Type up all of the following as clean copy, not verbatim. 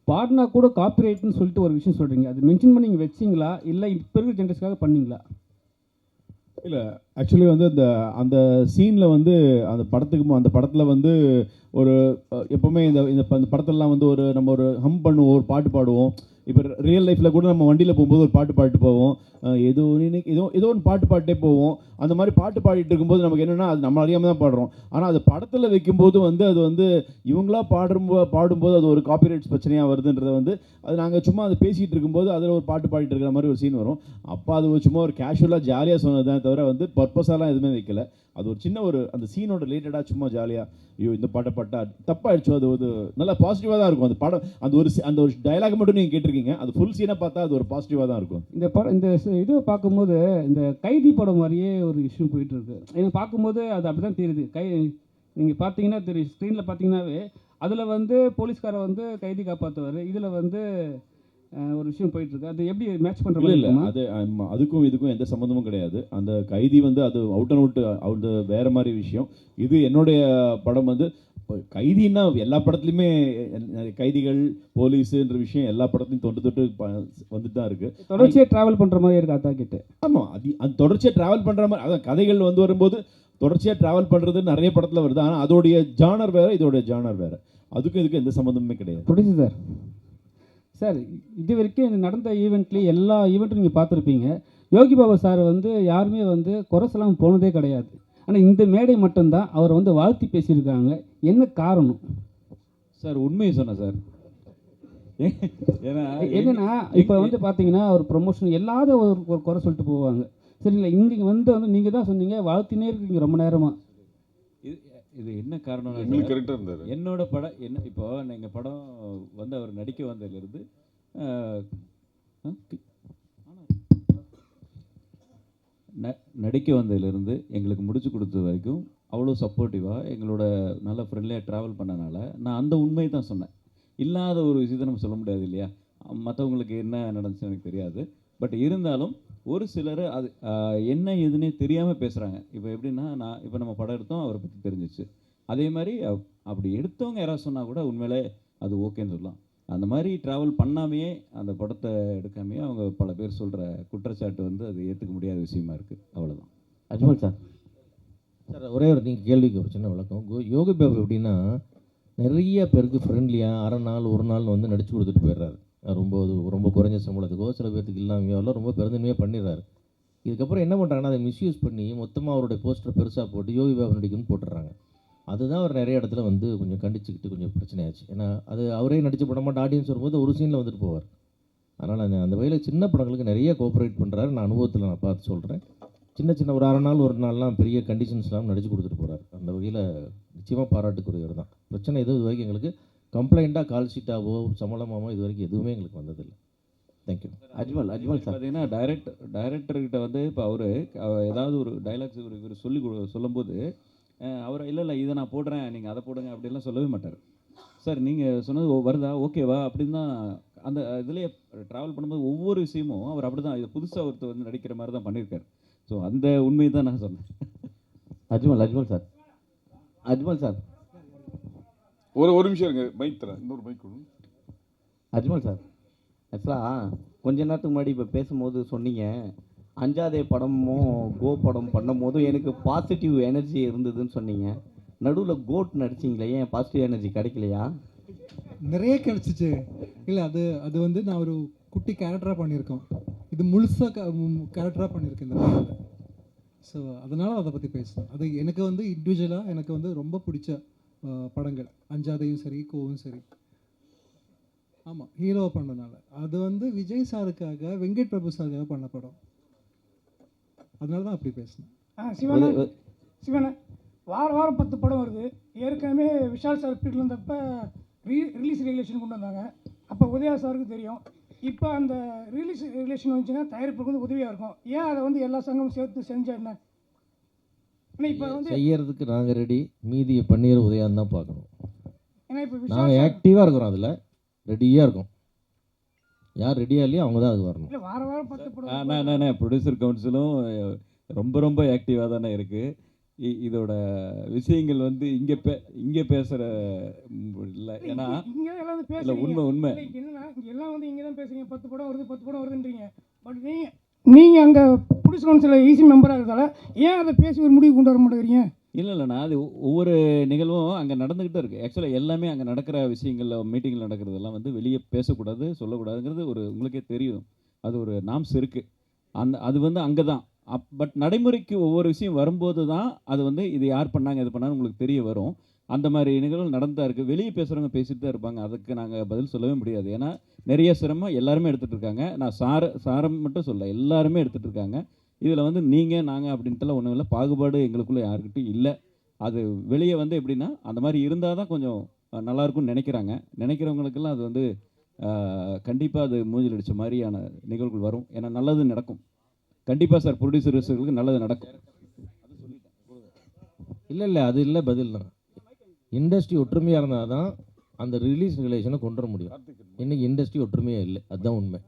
பாடினா கூட காப்பிரைட்னு சொல்லிட்டு ஒரு விஷயம் சொல்கிறீங்க. அது மென்ஷன் பண்ணி நீங்கள் வச்சிங்களா, இல்லை இப்போ இருக்கிற ஜென்ரேஷனுக்காக பண்ணீங்களா? இல்லை, ஆக்சுவலி வந்து அந்த சீனில் வந்து அந்த படத்தில் வந்து ஒரு எப்போவுமே இந்த படத்துலலாம் வந்து நம்ம ஒரு ஹம் பண்ணுவோம், ஒரு பாட்டு பாடுவோம். இப்போ ரியல் லைஃப்பில் கூட நம்ம வண்டியில் போகும்போது ஒரு பாட்டு பாடிட்டு போவோம். ஏதோ ஏதோ ஒன்று பாட்டு பாடிட்டே போவோம். அந்த மாதிரி பாட்டு பாடிட்டு இருக்கும்போது நமக்கு என்னென்னா அது நம்ம அறியாமல் தான் பாடுறோம். ஆனால் அது படத்தில் வைக்கும்போது வந்து அது வந்து இவங்களா பாடும்போது அது ஒரு காப்பிரைட்ஸ் பிரச்சனையாக வருதுன்றதை வந்து அது நாங்கள் சும்மா அது பேசிகிட்டு இருக்கும்போது அதில் ஒரு பாட்டு பாடிட்டு இருக்கிற மாதிரி ஒரு சீன் வரும். அப்போ அது சும்மா ஒரு கேஷுவலாக ஜாலியாக சொன்னது தான் தவிர வந்து பர்பஸாலாம் எதுவுமே வைக்கல. அது ஒரு சின்ன அந்த சீனோட ரிலேட்டடாக சும்மா ஜாலியாக ஐயோ இந்த பாட்டை பாட்டா தப்பாகிடுச்சு. அது ஒரு நல்லா பாசிட்டிவாக தான் இருக்கும். அந்த படம் அந்த ஒரு டைலாக் மட்டும் நீங்கள் கேட்டிருக்கீங்க. அது ஃபுல் சீனை பார்த்தா அது ஒரு பாசிட்டிவாக தான் இருக்கும். இந்த இதை பார்க்கும்போது இந்த கைதி படம் மாதிரியே ஒரு இஷ்யூ போயிட்டு இருக்கு. எனக்கு பார்க்கும்போது அது அப்படி தான் தெரியுது. நீங்கள் பார்த்தீங்கன்னா தெரியும், ஸ்க்ரீனில் பார்த்தீங்கன்னாவே அதில் வந்து போலீஸ்காரை வந்து கைதி காப்பாற்றுவார், இதில் வந்து ஒரு விஷயம் போயிட்டுருக்கு. அது எப்படி மேட்ச் பண்ணுற இல்லை அது அதுக்கும் இதுக்கும் எந்த சம்மந்தமும் கிடையாது. அந்த கைதி வந்து அது அவுட் அண்ட் அவுட் வேறு மாதிரி விஷயம். இது என்னுடைய படம் வந்து கைதின்னா எல்லா படத்துலையுமே கைதிகள் போலீஸுன்ற விஷயம் எல்லா படத்துலையும் தொட்டு வந்துட்டு தான் இருக்குது. தொடர்ச்சியாக ட்ராவல் பண்ணுற மாதிரி இருக்குது அத்தா கிட்ட. ஆமாம், அது தொடர்ச்சியாக ட்ராவல் பண்ணுற மாதிரி. அதான் கதைகள் வந்து வரும்போது தொடர்ச்சியாக ட்ராவல் பண்ணுறது நிறைய படத்தில் வருது. ஆனால் அதோடைய ஜானர் வேறு, இதோடைய ஜானர் வேறு. அதுக்கும் இதுக்கும் எந்த சம்மந்தமுமே கிடையாது. புரியுது சார். சார், இது வரைக்கும் நடந்த ஈவெண்ட்லேயே எல்லா ஈவெண்ட்டும் நீங்கள் பார்த்துருப்பீங்க. யோகி பாபா சார் வந்து யாருமே வந்து குறை சொல்லாமல் போனதே கிடையாது. ஆனால் இந்த மேடை மட்டும்தான் அவரை வந்து வாழ்த்தி பேசியிருக்காங்க. என்ன காரணம் சார்? உண்மையை சொன்னேன் சார். என்னன்னா இப்போ வந்து பார்த்தீங்கன்னா ஒரு ப்ரொமோஷன் எல்லாத ஒரு குறை சொல்லிட்டு போவாங்க. சரிங்களா? இங்கே வந்து நீங்கள் தான் சொன்னீங்க வாழ்த்தினே இருக்கீங்க ரொம்ப நேரமாக. இது என்ன காரணம்? கரெக்டாக இருந்தார். என்னோட படம் என்ன இப்போ எங்கள் படம் வந்து அவர் நடிக்க வந்ததுலேருந்து நடிக்க வந்ததுலேருந்து எங்களுக்கு முடிச்சு கொடுத்தது வரைக்கும் அவ்வளோ சப்போர்ட்டிவாக எங்களோட நல்ல ஃப்ரெண்ட்லியாக ட்ராவல் பண்ணனால நான் அந்த உண்மையை தான் சொன்னேன். இல்லாத ஒரு விஷயத்தை நம்ம சொல்ல முடியாது இல்லையா? மற்றவங்களுக்கு என்ன நடந்துச்சு எனக்கு தெரியாது. பட் இருந்தாலும் ஒரு சிலர் அது என்ன ஏதுன்னே தெரியாமல் பேசுகிறாங்க. இப்போ எப்படின்னா இப்போ நம்ம படம் எடுத்தோம், அவரை பற்றி தெரிஞ்சிச்சு. அதே மாதிரி அப்படி எடுத்தவங்க யாராவது சொன்னால் கூட உண்மையிலே அது ஓகேன்னு சொல்லலாம். அந்த மாதிரி ட்ராவல் பண்ணாமையே அந்த படத்தை எடுக்காமையே அவங்க பல பேர் சொல்கிற குற்றச்சாட்டு வந்து அது ஏற்றுக்க முடியாத விஷயமா இருக்குது. அவ்வளோதான். அஜ்மல் சார். சார், ஒரே ஒரு நீங்கள் கேள்விக்கு ஒரு சின்ன விளக்கம். யோகி பாபு எப்படின்னா நிறைய பேருக்கு ஃப்ரெண்ட்லியாக அரை நாள் ஒரு நாள் வந்து நடிச்சு கொடுத்துட்டு போயிடுறாரு. ரொம்ப குறைஞ்ச சம்பளத்துக்கோ சில பேர்த்துக்கு இல்லாமையோ எல்லாம் ரொம்ப பெருந்தன்மையாக பண்ணிடுறாரு. இதுக்கப்புறம் என்ன பண்ணுறாங்கன்னா அதை மிஸ்யூஸ் பண்ணி மொத்தமாக அவருடைய போஸ்டர் பெருசாக போட்டு யோகி பாபு நடிக்கணும்னு போட்டுடுறாங்க. அதுதான் அவர் நிறைய இடத்துல வந்து கொஞ்சம் கண்டிச்சுக்கிட்டு கொஞ்சம் பிரச்சனையாச்சு. ஏன்னா அது அவரே நடித்த படமாட்ட ஆடியன்ஸ் வரும்போது ஒரு சீனில் வந்துட்டு போவார். அதனால் அந்த வகையில் சின்ன படங்களுக்கு நிறைய கோஆப்ரேட் பண்ணுறாரு. நான் அனுபவத்தில் நான் பார்த்து சொல்கிறேன். சின்ன ஒரு அரை நாள் ஒரு நாள்லாம் பெரிய கண்டிஷன்ஸ்லாம் நடிச்சு கொடுத்துட்டு போகிறார். அந்த வகையில் நிச்சயமாக பாராட்டுக்குரியவர் தான். பிரச்சனை எதுவும் இது வரைக்கும் எங்களுக்கு கம்ப்ளைண்ட்டாக கால் ஷீட்டாவோ சம்பளமாவோ இது வரைக்கும் எதுவுமே எங்களுக்கு வந்ததில்லை. தேங்க்யூ. அஜ்மல் சார் பார்த்தீங்கன்னா டைரக்டர்கிட்ட வந்து இப்போ அவர் ஏதாவது ஒரு டைலாக்ஸ் இவர் சொல்லும்போது அவர் இல்லை இதை நான் போடுறேன், நீங்கள் அதை போடுங்க அப்படிலாம் சொல்லவே மாட்டார். சார் நீங்கள் சொன்னது வருதா, ஓகேவா அப்படின்னு தான் அந்த இதுலேயே ட்ராவல் பண்ணும்போது ஒவ்வொரு விஷயமும் அவர் அப்படி தான் இது புதுசாக ஒருத்தர் வந்து நடிக்கிற மாதிரி தான் பண்ணியிருக்காரு. ஸோ அந்த உண்மையை தான் நான் சொன்னேன். அஜ்மல் சார் ஒரு நிமிஷம் இருங்க, மைக் தரேன், இன்னொரு மைக் கொடுங்க. அஜ்மல் சார், ஆக்சுவலாக கொஞ்ச நேரத்துக்கு முன்னாடி இப்போ பேசும்போது சொன்னீங்க, அஞ்சாதே படமும் கோ படம் பண்ணும் போதும் எனக்கு பாசிட்டிவ் எனர்ஜி இருந்ததுன்னு சொன்னீங்க. நடுவில் கோட் நடிச்சிங்களே, ஏன் பாசிட்டிவ் எனர்ஜி கிடைக்கலையா? நிறைய கிடச்சிச்சு. இல்லை அது வந்து நான் ஒரு குட்டி கேரக்டராக பண்ணியிருக்கோம். இது முழுசாக கேரக்டராக பண்ணியிருக்கேன் இந்த படத்தில். ஸோ அதனால் அதை பற்றி பேசுகிறேன். அது எனக்கு வந்து இண்டிவிஜுவலாக எனக்கு வந்து ரொம்ப பிடிச்ச படங்கள். அஞ்சாதையும் சரி, கோவும் சரி. ஆமாம், ஹீரோவை பண்ணனால. அது வந்து விஜய் சாருக்காக, வெங்கட் பிரபு சாருக்காக பண்ண படம். அதனால தான் அப்படி பேசுனேன். சிவனை வாரம் 10 படம் வருது. ஏற்கனவே விஷால் சார் பீரியட் இருந்தப்போ ரிலீஸ் ரெகுலேஷன் கொண்டு வந்தாங்க. அப்போ உதயா சாருக்கு தெரியும். இப்போ அந்த ரிலேஷன் வந்துச்சுன்னா தயாரிப்புக்கு வந்து உதவியாக இருக்கும். ஏன் அதை வந்து எல்லா சங்கமும் சேர்த்து செஞ்சா என்ன? ஆனால் இப்போ வந்து செய்யறதுக்கு நாங்கள் ரெடி, மீதியை பண்ணிடுற உதயான்னு தான் பார்க்கணும். ஏன்னா இப்போ நாங்கள் ஆக்டிவாக இருக்கிறோம், அதில் ரெடியாக இருக்கும். யார் ரெடியாக இல்லையோ அவங்க தான் அது வரணும். இல்லை வாரம் 10 படம் ப்ரொடியூசர் கவுன்சிலும் ரொம்ப ஆக்டிவாக தானே இருக்குது. இதோட விஷயங்கள் வந்து இங்கே பேசுகிற இல்லை. ஏன்னா இங்கே எல்லாம் வந்து இல்லை, பேசுறீங்க. உண்மை இல்லை, என்னன்னா இங்கே எல்லாம் வந்து இங்கே தான் பேசுறீங்க, 10 படம் வருது 10 படம் வருதுன்றீங்க. பட் நீங்கள் அங்கே புலிஸ் கவுன்சிலில் ஈசி மெம்பராக இருக்கிறதால ஏன் அதை பேசி ஒரு முடிவு கொண்டு வர மாட்டேங்கிறீங்க? இல்லைண்ணா, அது ஒவ்வொரு நிகழ்வும் அங்கே நடந்துக்கிட்டே இருக்குது. ஆக்சுவலாக எல்லாமே அங்கே நடக்கிற விஷயங்களில், மீட்டிங்கில் நடக்கிறதெல்லாம் வந்து வெளியே பேசக்கூடாது, சொல்லக்கூடாதுங்கிறது உங்களுக்கே தெரியும். அது ஒரு நாம்ஸ் இருக்குது. அது வந்து அங்கே தான். பட் நடைமுறைக்கு ஒவ்வொரு விஷயம் வரும்போது தான் அது வந்து இது யார் பண்ணாங்க, இது பண்ணாங்க உங்களுக்கு தெரிய வரும். அந்த மாதிரி நிகழ்வுகள் நடந்தா இருக்குது. வெளியே பேசுகிறவங்க பேசிட்டு தான் இருப்பாங்க. அதுக்கு நாங்கள் பதில் சொல்லவே முடியாது. ஏன்னா நிறைய சிரமம் எல்லாருமே எடுத்துகிட்டு இருக்காங்க. நான் சாரம் மட்டும் சொல்ல, எல்லாருமே எடுத்துகிட்டு இருக்காங்க. இதில் வந்து நீங்கள் நாங்கள் அப்படின்ட்டுலாம் ஒன்றும் இல்லை. பாகுபாடு எங்களுக்குள்ளே யாருக்கிட்டையும் இல்லை. அது வெளியே வந்து எப்படின்னா அந்த மாதிரி இருந்தால் தான் கொஞ்சம் நல்லாயிருக்கும்னு நினைக்கிறவங்களுக்கெல்லாம் அது வந்து கண்டிப்பாக அது மூஞ்சில் அடித்த மாதிரியான நிகழ்வுகள் வரும். ஏன்னா நல்லது நடக்கும். கண்டிப்பாக சார், ப்ரொடியூசர்ஸுகளுக்கு நல்லது நடக்கும். இல்லை அது இல்லை பதில் தான். இண்டஸ்ட்ரி ஒற்றுமையாக இருந்தால் தான் அந்த ரிலீஸ் ரிலேஷனை கொண்டு வர முடியும். இன்னைக்கு இண்டஸ்ட்ரி ஒற்றுமையாக இல்லை, அதுதான் உண்மை.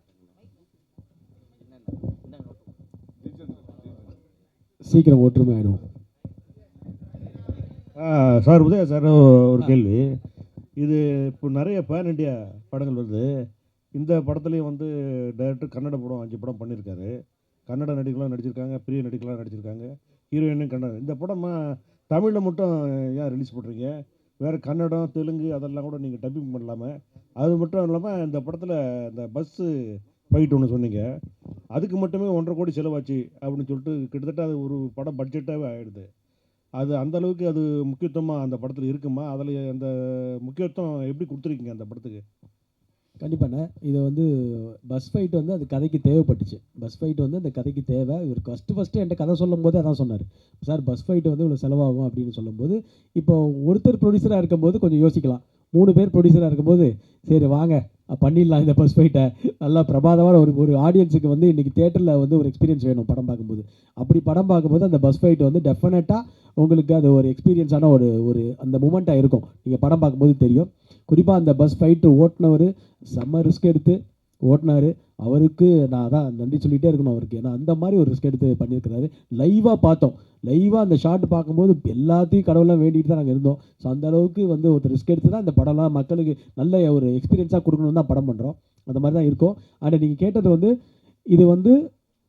சீக்கிரம் ஒற்றுமை ஆகிடும். சார் உதயா சார், ஒரு கேள்வி. இது இப்போ நிறைய பேன் இண்டியா படங்கள் வருது. இந்த படத்துலேயும் வந்து டைரக்டர் கன்னட படம் 5 படம் பண்ணியிருக்காரு. கன்னட நடிகர்களாக நடிச்சிருக்காங்க, பெரிய நடிகர்களாக நடிச்சிருக்காங்க, ஹீரோயினும் கன்னட. இந்த படம் தமிழில் மட்டும் ஏன் ரிலீஸ் பண்ணுறீங்க? வேறு கன்னடம், தெலுங்கு அதெல்லாம் கூட நீங்கள் டப்பிங் பண்ணலாமே. அது மட்டும் இல்லாமல் இந்த படத்தில் இந்த பஸ்ஸு ஃபைட் ஒன்று சொன்னீங்க, அதுக்கு மட்டுமே 1.5 கோடி செலவாச்சு அப்படின்னு சொல்லிட்டு கிட்டத்தட்ட அது ஒரு படம் பட்ஜெட்டாகவே ஆகிடுது. அது அந்தளவுக்கு அது முக்கியத்துவமாக அந்த படத்தில் இருக்குமா? அதில் அந்த முக்கியத்துவம் எப்படி கொடுத்துருக்கீங்க அந்த படத்துக்கு? கண்டிப்பாண்ணே. இதை வந்து பஸ் ஃபைட் வந்து அது கதைக்கு தேவைப்பட்டுச்சு. பஸ் ஃபைட் வந்து அந்த கதைக்கு தேவை. இவர் ஃபஸ்ட்டு என்கிட்ட கதை சொல்லும் போது அதான் சொன்னார், சார் பஸ் ஃபைட்டு வந்து இவ்வளோ செலவாகும் அப்படின்னு சொல்லும்போது, இப்போ ஒருத்தர் ப்ரொடியூசராக இருக்கும்போது கொஞ்சம் யோசிக்கலாம். 3 பேர் ப்ரொடியூசராக இருக்கும்போது சரி வாங்க பண்ணிடலாம் இந்த பஸ் ஃபைட்டை. நல்லா பிரமாதமான ஒரு ஆடியன்ஸுக்கு வந்து இன்றைக்கி தேட்டரில் வந்து ஒரு எக்ஸ்பீரியன்ஸ் வேணும் படம் பார்க்கும்போது. அப்படி படம் பார்க்கும்போது அந்த பஸ் ஃபைட் வந்து டெஃபினட்டாக உங்களுக்கு அது ஒரு எக்ஸ்பீரியன்ஸான ஒரு அந்த மூமெண்ட்டாக இருக்கும். நீங்கள் படம் பார்க்கும்போது தெரியும். குறிப்பாக அந்த பஸ் ஃபைட்டு ஓட்டுனவர் செம்ம ரிஸ்க் எடுத்து ஓட்டினார். அவருக்கு நான் அதான் நன்றி சொல்லிகிட்டே இருக்கணும் அவருக்கு. ஏன்னா அந்த மாதிரி ஒரு ரிஸ்க் எடுத்து பண்ணியிருக்கிறாரு. லைவாக பார்த்தோம். லைவாக அந்த ஷாட் பார்க்கும்போது எல்லாத்தையும் கடவுளாக வேண்டிகிட்டு தான் நாங்கள் இருந்தோம். ஸோ அந்தளவுக்கு வந்து ஒரு ரிஸ்க் எடுத்து தான் இந்த படம்லாம் மக்களுக்கு நல்ல ஒரு எக்ஸ்பீரியன்ஸாக கொடுக்கணும்னு தான் படம் பண்ணுறோம். அந்த மாதிரி தான் இருக்கும். அண்ட் நீங்கள் கேட்டது வந்து இது வந்து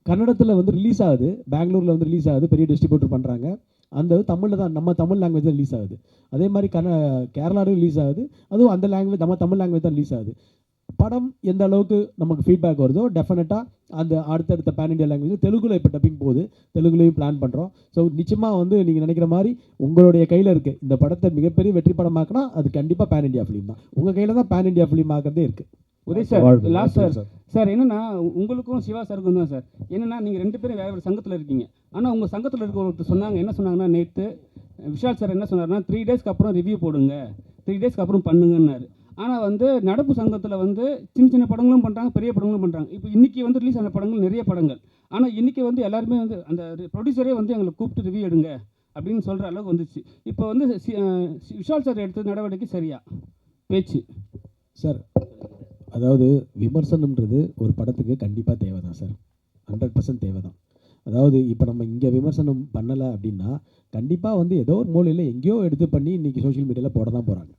கன்னடத்தில் வந்து ரிலீஸ் ஆகுது, பெங்களூரில் வந்து ரிலீஸ் ஆகுது, பெரிய டிஸ்ட்ரிபியூட்டர் பண்ணுறாங்க. அந்த தமிழில் தான், நம்ம தமிழ் லாங்குவேஜ் தான் ரிலீஸ் ஆகுது. அதே மாதிரி கேரளாவும் ரிலீஸ் ஆகுது, அதுவும் அந்த லாங்குவேஜ் நம்ம தமிழ் லாங்குவேஜ் தான் ரிலீஸ் ஆகுது. படம் எந்த அளவுக்கு நமக்கு ஃபீட்பேக் வருதோ டெஃபினட்டாக அந்த அடுத்தடுத்த பேன் இண்டியா லாங்குவேஜ் தெலுங்குல இப்போ டப்பிங் போகுது, தெலுங்குலையும் பிளான் பண்ணுறோம். ஸோ நிச்சயமாக வந்து நீங்கள் நினைக்கிற மாதிரி உங்களுடைய கையில் இருக்குது. இந்த படத்தை மிகப்பெரிய வெற்றி படமாக்கினா அது கண்டிப்பாக பேன் இண்டியா ஃபிலிம் தான். உங்கள் கையில் தான் பேன் இண்டியா ஃபிலிம் ஆகிறதே இருக்குது. ஒரே சார் லாஸ்ட் சார் என்னன்னா உங்களுக்கும் சிவா சாருக்கும் தான் சார். என்னன்னா நீங்கள் 2 பேரும் வேறு சங்கத்தில் இருக்கீங்க. ஆனால் உங்கள் சங்கத்தில் இருக்க ஒருத்தர் சொன்னாங்க, என்ன சொன்னாங்கன்னா, நேற்று விஷால் சார் என்ன சொன்னார்னா 3 டேஸ்க்கு அப்புறம் ரிவ்யூ போடுங்க, 3 டேஸ்க்கு அப்புறம் பண்ணுங்கன்னாரு. ஆனால் வந்து நடப்பு சங்கத்தில் வந்து சின்ன சின்ன படங்களும் பண்ணுறாங்க, பெரிய படங்களும் பண்ணுறாங்க. இப்போ இன்றைக்கி வந்து ரிலீஸ் ஆன படங்கள் நிறைய படங்கள். ஆனால் இன்றைக்கி வந்து எல்லாருமே வந்து அந்த ப்ரொடியூசரே வந்து எங்களை கூப்பிட்டு ரிவ்யூ எடுங்க அப்படின்னு சொல்கிற அளவுக்கு வந்துச்சு. இப்போ வந்து விஷால் சார் எடுத்த நடவடிக்கை சரியா பேச்சு சார்? அதாவது விமர்சனம்ன்றது ஒரு படத்துக்கு கண்டிப்பாக தேவை தான் சார், 100% தேவை தான். அதாவது இப்போ நம்ம இங்கே விமர்சனம் பண்ணலை அப்படின்னா கண்டிப்பாக வந்து ஏதோ ஒரு மூலையில் எங்கேயோ எடுத்து பண்ணி இன்றைக்கி சோஷியல் மீடியாவில் போட தான் போகிறாங்க.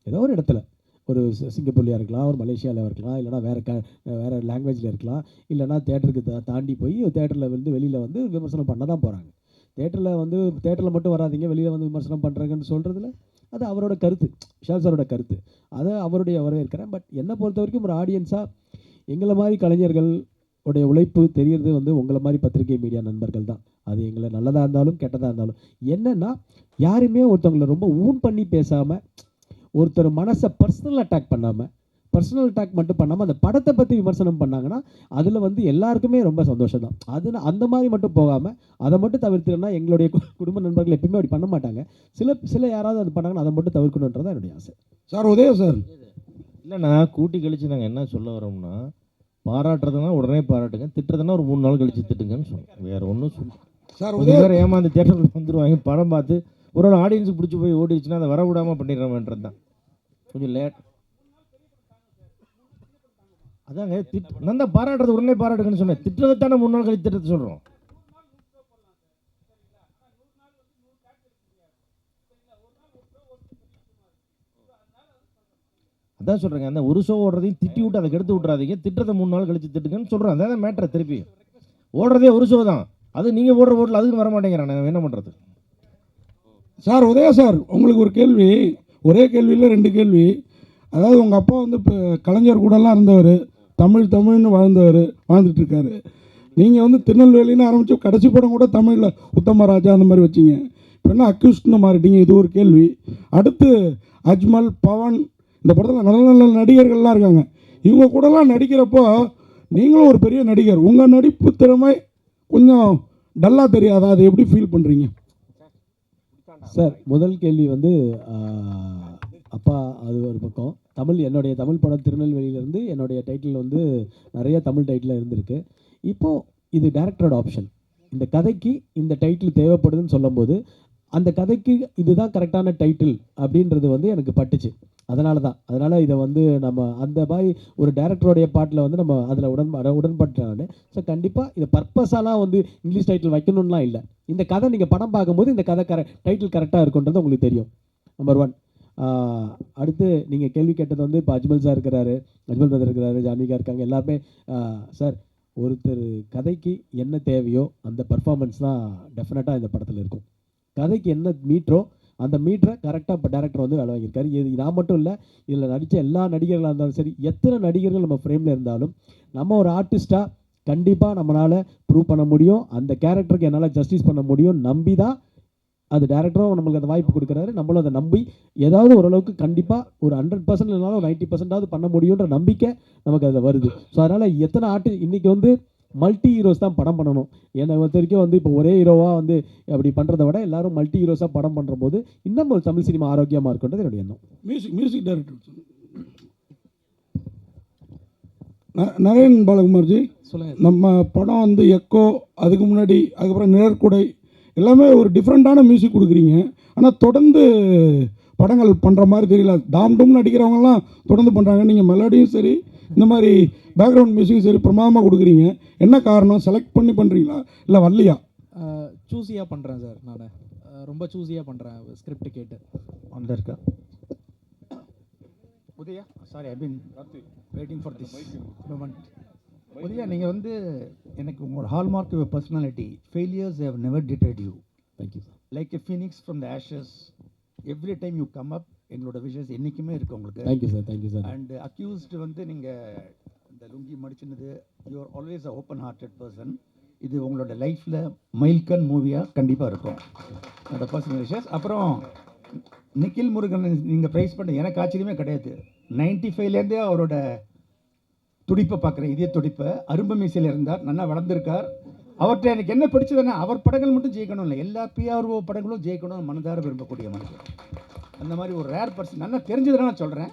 ஏதோ ஒரு இடத்துல ஒரு சிங்கப்பூர்லையாக இருக்கலாம், ஒரு மலேசியாவில் இருக்கலாம், இல்லைனா வேறு லாங்குவேஜில் இருக்கலாம், இல்லைனா தேட்டருக்கு தாண்டி போய் தேட்டரில் வந்து வெளியில் வந்து விமர்சனம் பண்ண தான் போகிறாங்க. தேட்டரில் மட்டும் வராதிங்க, வெளியில் வந்து விமர்சனம் பண்ணுறாங்கன்னு சொல்கிறதுல அது அவரோட கருத்து, விஷால் சாரோட கருத்து. அதை அவருடைய வரவேற்கிறேன். பட் என்னை பொறுத்த வரைக்கும் ஒரு ஆடியன்ஸாக எங்களை மாதிரி கலைஞர்கள் உடைய உழைப்பு தெரியறது வந்து உங்களை மாதிரி பத்திரிகை மீடியா நண்பர்கள் தான். அது எங்களை நல்லதாக இருந்தாலும் கெட்டதாக இருந்தாலும் என்னென்னா யாருமே ஒருத்தவங்களை ரொம்ப ஊன் பண்ணி பேசாமல், ஒருத்தர் மனசை பர்சனல் அட்டாக் பண்ணாமல், பர்சனல் அட்டாக் மட்டும் பண்ணாமல் அந்த படத்தை பற்றி விமர்சனம் பண்ணாங்கன்னா அதில் வந்து எல்லாருக்குமே ரொம்ப சந்தோஷம் தான். அது அந்த மாதிரி மட்டும் போகாமல் அதை மட்டும் தவிர்த்துனா எங்களுடைய குடும்ப நண்பர்கள் எப்பயுமே அப்படி பண்ண மாட்டாங்க. சில யாராவது அது பண்ணாங்கன்னா அதை மட்டும் தவிர்க்கணுன்றதான் என்னுடைய ஆசை. சார் உதய சார், இல்லைண்ணா கூட்டி கழித்து நாங்கள் என்ன சொல்ல வரோம்னா, பாராட்டுறதுனா உடனே பாராட்டுங்க, திட்டுறதுனா ஒரு 3 நாள் கழித்து திட்டுங்கன்னு சொல்லுவோம். வேறு ஒன்றும் சொல்லுவோம் சார் உதய வேறு ஏமாந்து தேட்டருக்கு வந்துடுவாங்க, படம் பார்த்து ஒரு ஆடியன்ஸுக்கு பிடிச்சி போய் ஓடிடுச்சுன்னா அதை வர விடாமல் பண்ணிடுறோம்ன்றது தான் கொஞ்சம் லேட். அதாங்க நான் தான் பாராட்டுறது உடனே பாராட்டுங்கன்னு சொன்னேன். திட்டுறதை தானே 3 நாள் கழித்து திட்டத்தை சொல்கிறோம். அதான் சொல்கிறேங்க, அந்த ஒரு ஷோ ஓடுறதையும் திட்டி விட்டு அதை கெடுத்து விட்றாதீங்க, திட்டத்தை 3 நாள் கழிச்சு திட்டுங்கன்னு சொல்கிறேன். அதான் மேட்ரை. திருப்பி ஓடுறதே ஒரு ஷோ தான், அது நீங்கள் ஓடுற ஓட்டில் அதுக்கு வர மாட்டேங்கிறான், நான் என்ன பண்ணுறது? சார் உதயா சார், உங்களுக்கு ஒரு கேள்வி, ஒரே கேள்வியில் 2 கேள்வி. அதாவது உங்கள் அப்பா வந்து இப்போ கலைஞர் கூடலாம் இருந்தவர், தமிழ்னு வாழ்ந்துட்டுருக்காரு. நீங்கள் வந்து திருநெல்வேலின்னு ஆரம்பித்து கடைசி படம் கூட தமிழில் உத்தமராஜா அந்த மாதிரி வச்சிங்க. இப்போ என்ன அக்யூஸ்ட்னு மாறிட்டீங்க? இது ஒரு கேள்வி. அடுத்து அஜ்மல், பவன், இந்த படத்தில் நல்ல நல்ல நடிகர்கள்லாம் இருக்காங்க. இவங்க கூடலாம் நடிக்கிறப்போ நீங்களும் ஒரு பெரிய நடிகர், உங்கள் நடிப்பு திறமை கொஞ்சம் டல்லாக தெரியாதா? அதை எப்படி ஃபீல் பண்ணுறீங்க சார்? முதல் கேள்வி வந்து அப்பா அது ஒரு பக்கம். என்னுடைய தமிழ் படம் திருநெல்வேலியிலேருந்து என்னுடைய டைட்டில் வந்து நிறைய தமிழ் டைட்டில் இருந்திருக்கு. இப்போது இது டைரக்டரோட ஆப்ஷன். இந்த கதைக்கு இந்த டைட்டில் தேவைப்படுதுன்னு சொல்லும்போது அந்த கதைக்கு இதுதான் கரெக்டான டைட்டில் அப்படின்றது வந்து எனக்கு பட்டுச்சு. அதனால் இதை வந்து நம்ம அந்த மாதிரி ஒரு டைரக்டருடைய பாட்டில் வந்து நம்ம அதில் உடன்பட்டானு. ஸோ கண்டிப்பாக இதை பர்பஸாலாம் வந்து இங்கிலீஷ் டைட்டில் வைக்கணும்லாம் இல்லை. இந்த கதை நீங்கள் படம் பார்க்கும்போது இந்த கதை டைட்டில் கரெக்டாக இருக்குன்றது உங்களுக்கு தெரியும். நம்பர் 1. அடுத்து நீங்கள் கேள்வி கேட்டது வந்து இப்போ அஜ்மல் சார் இருக்கிறாரு, அஜ்மல் பிரதர் இருக்கிறாரு, ஜான்விகா இருக்காங்க, எல்லாருமே. சார், ஒருத்தர் கதைக்கு என்ன தேவையோ அந்த பர்ஃபார்மன்ஸ் தான் டெஃபினட்டாக இந்த படத்தில் இருக்கும். கதைக்கு என்ன மீட்டரோ அந்த மீட்டரை கரெக்டாக இப்போ டேரக்டர் வந்து வேலை வாங்கியிருக்காரு. இது நான் மட்டும் இல்லை, இதில் நடித்த எல்லா நடிகர்களாக இருந்தாலும் சரி, எத்தனை நடிகர்கள் நம்ம ஃப்ரேமில் இருந்தாலும் நம்ம ஒரு ஆர்டிஸ்ட்டாக கண்டிப்பாக நம்மளால் ப்ரூவ் பண்ண முடியும், அந்த கேரக்டருக்கு என்னால் ஜஸ்டிஸ் பண்ண முடியும். நம்பி தான் அது டேரக்டரும் நம்மளுக்கு அந்த வாய்ப்பு கொடுக்குறாரு. நம்மளும் அதை நம்பி ஏதாவது ஓரளவுக்கு கண்டிப்பாக ஒரு 100% இல்லைனாலும் ஒரு 90%ஆவது பண்ண முடியுன்ற நம்பிக்கை நமக்கு அதில் வருது. ஸோ அதனால் எத்தனை இன்றைக்கி வந்து மல்டி ஹீரோஸ் தான் படம் பண்ணணும். என்னை பொறுத்த வரைக்கும் வந்து இப்போ ஒரே ஹீரோவாக வந்து அப்படி பண்ணுறத விட எல்லாரும் மல்டி ஹீரோஸாக படம் பண்ணுற போது இன்னும் ஒரு தமிழ் சினிமா ஆரோக்கியமாக இருக்குன்றது என்னுடைய எண்ணம். மியூசிக் டைரக்டர் நரேன் பாலகுமார்ஜி, சொல்லுங்கள். நம்ம படம் வந்து எக்கோ, அதுக்கு முன்னாடி அதுக்கப்புறம் நிழற்குடை எல்லாமே ஒரு டிஃப்ரெண்ட்டான மியூசிக் கொடுக்குறீங்க. ஆனால் தொடர்ந்து படங்கள் பண்ணுற மாதிரி தெரியல. டாம்டும் நடிக்கிறவங்கலாம் தொடர்ந்து பண்ணுறாங்க. நீங்கள் மெலடியும் சரி, இந்த மாதிரி பேக்ரவுண்ட் மியூசிக்கும் சரி பிரமாதமாக கொடுக்குறீங்க. என்ன காரணம்? செலக்ட் பண்ணி பண்ணுறீங்களா இல்லை வரலையா? சூஸியாக பண்ணுறேன் சார். நான் ரொம்ப சூஸியாக பண்ணுறேன் ஸ்கிரிப்ட் கேட்டு. அந்த இருக்கா Udhaya, sorry, I been waiting for this moment. Udhaya, நீங்கள் வந்து எனக்கு உங்களோட hallmark your personality. Failures have never deterred you. Thank you. Like a phoenix from the ashes, every time you come up. எங்களோட விஷஸ் என்றைக்குமே இருக்குது உங்களுக்கு. Thank you sir. Thank you sir. And accused வந்து நீங்கள் இந்த லுங்கி மடிச்சினது, you are always a open hearted person. இது உங்களோட லைஃப்பில் மைல்கன் மூவியாக கண்டிப்பாக இருக்கும். என்னோட பர்சனல் விஷஸ். அப்புறம் நிக்கில் முருகன் நீங்கள் ப்ரைஸ் பண்ண எனக்கு ஆச்சரியமே கிடையாது. 95லேருந்தே அவரோட துடிப்பை பார்க்குறேன், இதே துடிப்பை. அரும்பு மீசையில் இருந்தார், நல்லா வளர்ந்துருக்கார். அவர்கிட்ட எனக்கு என்ன பிடிச்சதுன்னா, அவர் படங்கள் மட்டும் ஜெயிக்கணும் இல்லை, எல்லா பிஆர்ஓ படங்களும் ஜெயிக்கணும் மனதார விரும்பக்கூடிய மனுஷன். அந்த மாதிரி ஒரு ரேர் பர்சன், நல்லா தெரிஞ்சதுனா நான் சொல்கிறேன்.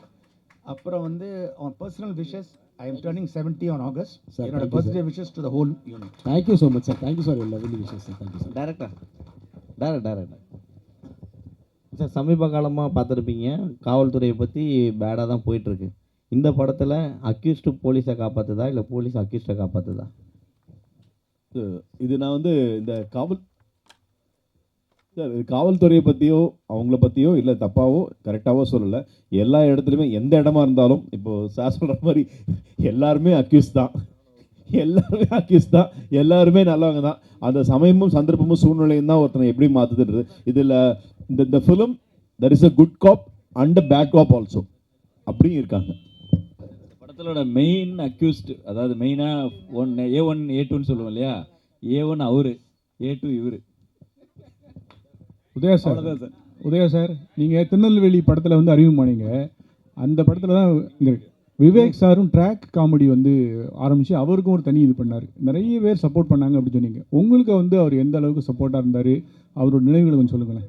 அப்புறம் வந்து அவன் personal wishes, I am turning 70 on August. என்னோட birthday wishes to the whole unit. Thank you so much sir. Thank you sir. Lovely wishes sir. Thank you sir. Director sir, சமீப காலமாக பார்த்துருப்பீங்க, காவல்துறையை பற்றி பேடாக தான் போயிட்டுருக்கு. இந்த படத்தில் அக்யூஸ்டு போலீஸை காப்பாற்றுதா இல்லை போலீஸ் அக்யூஸ்டை காப்பாற்றுதா? இது நான் வந்து இந்த காவல்துறையை பற்றியோ அவங்கள பற்றியோ இல்லை தப்பாவோ கரெக்டாகவோ சொல்லலை. எல்லா இடத்துலையுமே எந்த இடமா இருந்தாலும் இப்போது சார் சொல்கிற மாதிரி எல்லாருமே அக்யூஸ் தான், எல்லாருமே நல்லவங்க தான். அந்த சமயமும் சந்தர்ப்பமும் சூழ்நிலையும் தான் ஒருத்தனை எப்படி மாற்றுதுன்றது. இதில் இந்த film there is a good cop and a bad cop also அப்படியும் இருக்காங்க. படத்தோட மெயின் அக்யூஸ்டு, அதாவது மெயினாக A1 A2ன்னு சொல்லுவோம் இல்லையா, A1 அவரு, A2 இவர். உதயா சார், நீங்கள் திருநெல்வேலி படத்தில் வந்து அறிமுகமானீங்க. அந்த படத்தில் தான் இந்த விவேக் சாரும் ட்ராக் காமெடி வந்து ஆரம்பித்து அவருக்கும் ஒரு தனி இது பண்ணார். நிறைய பேர் சப்போர்ட் பண்ணாங்க அப்படின்னு சொன்னீங்க. உங்களுக்கு வந்து அவர் எந்த அளவுக்கு சப்போர்ட்டாக இருந்தார், அவரோட நினைவுகளை கொஞ்சம் சொல்லுங்களேன்.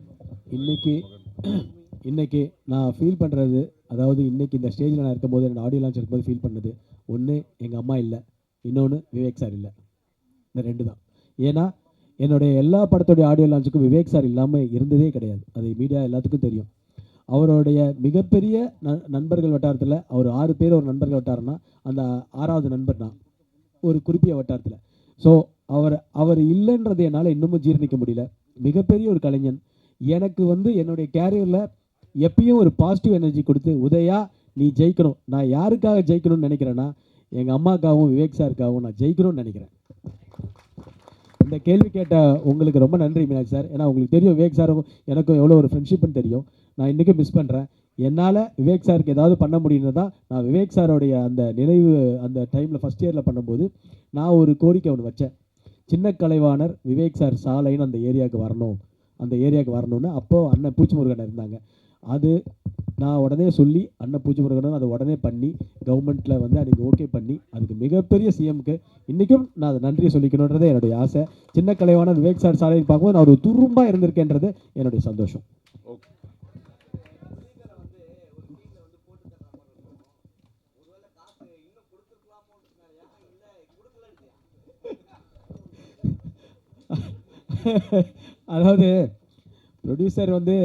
இன்றைக்கி நான் ஃபீல் பண்ணுறது, அதாவது இன்றைக்கி இந்த ஸ்டேஜில் நான் இருக்கும்போது, என்னோடய ஆடியோ லான்ச் இருக்கும்போது ஃபீல் பண்ணது, ஒன்று எங்கள் அம்மா இல்லை, இன்னொன்று விவேக் சார் இல்லை. இந்த 2 தான். ஏன்னா என்னுடைய எல்லா படத்தோடைய ஆடியோ லான்ச்சுக்கும் விவேக் சார் இல்லாமல் இருந்ததே கிடையாது. அது மீடியா எல்லாத்துக்கும் தெரியும். அவருடைய மிகப்பெரிய நண்பர்கள் வட்டாரத்தில் அவர் 6 பேர் ஒரு நண்பர்கள் வட்டாரம்னா அந்த 6வது நண்பர் நான் ஒரு குறிப்பிட்ட வட்டாரத்தில். ஸோ அவர் இல்லைன்றது என்னால் இன்னமும் ஜீரணிக்க முடியல. மிகப்பெரிய ஒரு கலைஞன். எனக்கு வந்து என்னுடைய கேரியரில் எப்பயும் ஒரு பாசிட்டிவ் எனர்ஜி கொடுத்து, உதயா நீ ஜெயிக்கணும். நான் யாருக்காக ஜெயிக்கணும்னு நினைக்கிறேன்னா எங்கள் அம்மாக்காகவும் விவேக் சாருக்காகவும் நான் ஜெயிக்கணும்னு நினைக்கிறேன். இந்த கேள்வி கேட்ட உங்களுக்கு ரொம்ப நன்றி மீனாட்சி சார். ஏன்னா உங்களுக்கு தெரியும் விவேக் சாரும் எனக்கும் எவ்வளோ ஒரு ஃப்ரெண்ட்ஷிப்னு தெரியும். நான் இன்றைக்கும் மிஸ் பண்ணுறேன். என்னால் விவேக் சாருக்கு ஏதாவது பண்ண முடியும்னு தான் நான் விவேக் சாரோடைய அந்த நினைவு அந்த டைமில் ஃபஸ்ட் இயரில் பண்ணும்போது நான் ஒரு கோரிக்கை ஒன்று வச்சேன். சின்ன கலைவாணர் விவேக் சார் சாலைன்னு அந்த ஏரியாவுக்கு வரணும்னு அப்போது அண்ணன் பூச்சிமுருகன் இருந்தாங்க. அது நான் உடனே சொல்லி அண்ணன் பூச்சிமுருகனும் அதை உடனே பண்ணி கவர்மெண்ட்டில் வந்து அதுக்கு ஓகே பண்ணி அதுக்கு மிகப்பெரிய சிஎம்க்கு இன்றைக்கும் நான் அதை நன்றியை சொல்லிக்கணுன்றதே என்னுடைய ஆசை. சின்ன கலைவாணர் விவேக் சார் சாலைன்னு பார்க்கும்போது நான் ஒரு துரும்பாக இருந்திருக்கேன்றது என்னுடைய சந்தோஷம். அதாவது ப்ரொடியூசர் வந்து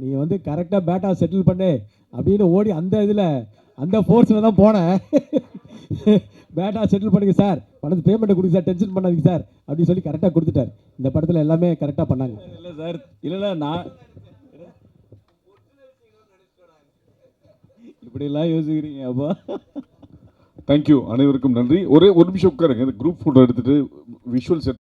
நீ வந்து கரெக்டாக பேட்டா செட்டில் பண்ணு அப்படின்னு ஓடி அந்த இதில் அந்த ஃபோர்ஸில் தான் போனேன். பேட்டா செட்டில் பண்ணுங்க சார், பணத்து பேமெண்ட்டை கொடுங்க சார், டென்ஷன் பண்ணாதீங்க சார் அப்படின்னு சொல்லி கரெக்டாக கொடுத்துட்டார். இந்த படத்தில் எல்லாமே கரெக்டாக பண்ணாங்க. இல்லை சார், இல்லை நான் இப்படிலாம் யோசிக்கிறீங்க அப்பா. தேங்க்யூ, அனைவருக்கும் நன்றி. ஒரு நிமிஷம் உட்காருங்க. குரூப் ஃபோட்டோ எடுத்துட்டு விஷுவல் செட்